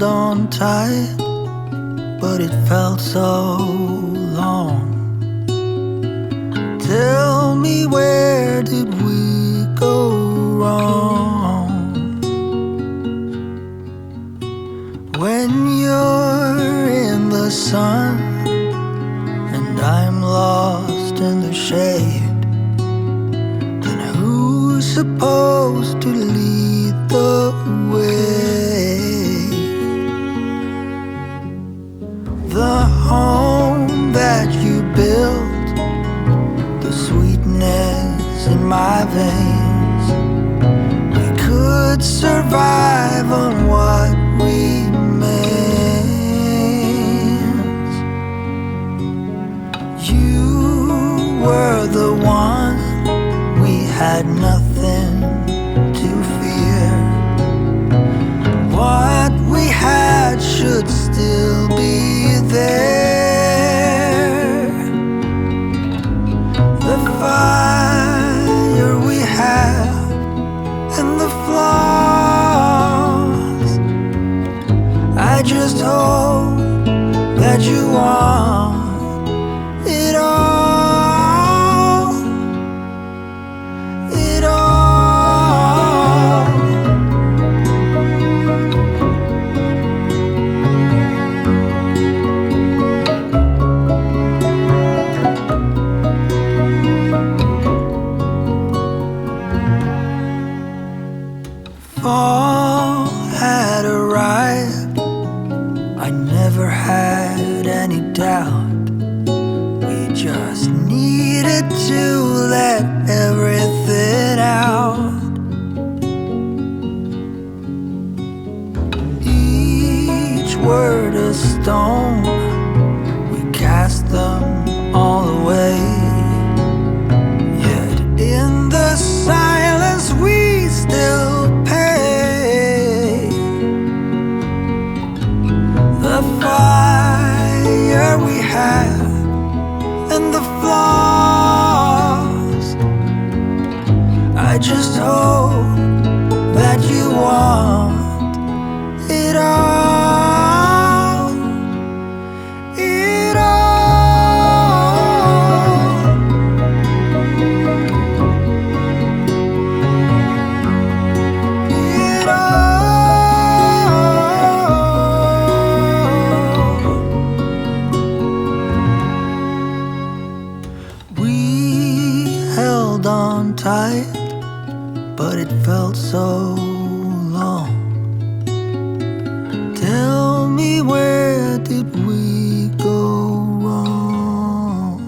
on tight, but it felt so long. Tell me, where did we go wrong? When you're in the sun and I'm lost in the shade, then who's supposed to lead the way? The home that you built, the sweetness in my veins, we could survive on what remains. You were the one, we had nothing to fear. What we had should still be there. The fire we have and the flaws, I just hope that you want it all, it all. Fall had arrived, I never had any doubt. We just needed to let everything out. Each word a stone, we cast them all away. Yet in the silence we still pay. The fire we have and the flaws, I just hope that you want it all, it all. It all. We held on tight, but it felt so long. Tell me, where did we go wrong?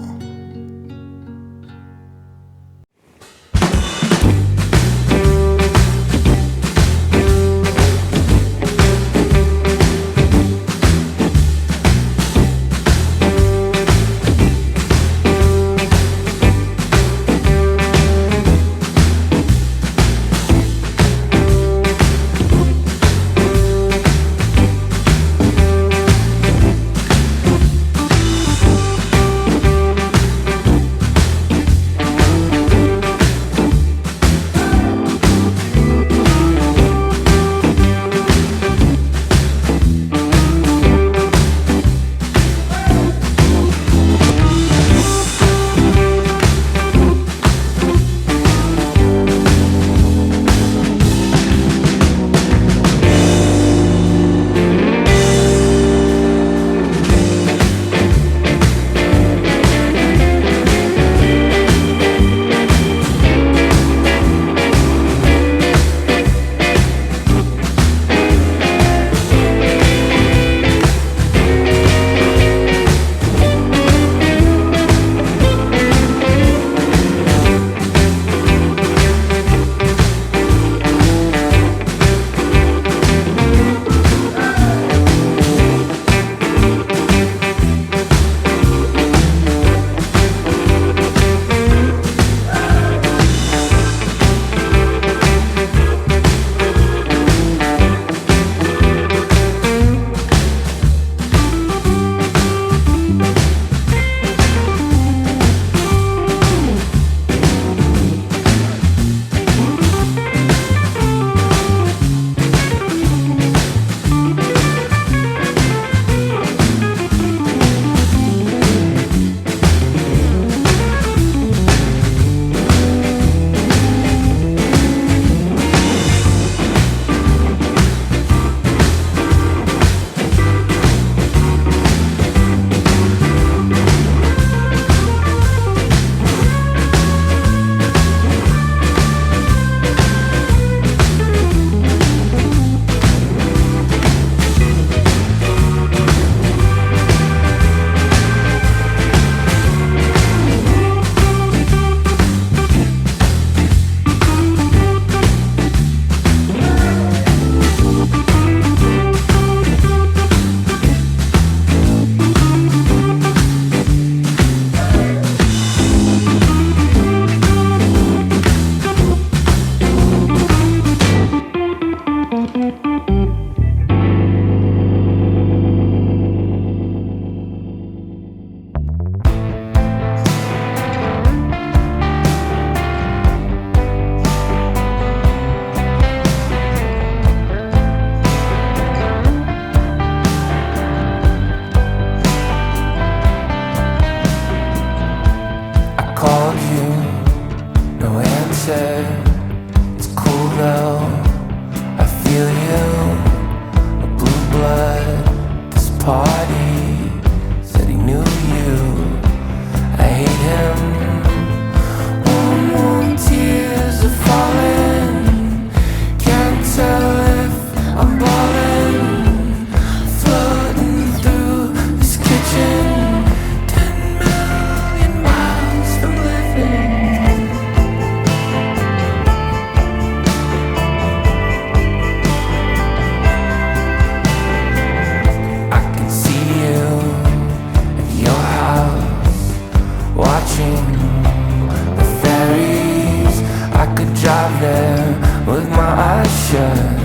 said, it's cool though, I feel you, a blue blood, this party, said he knew you, I hate him, warm tears are falling, can't tell if I'm balling, floating through this kitchen, 10 million miles from living. I can see you at your house, watching the ferries. I could drive there with my eyes shut.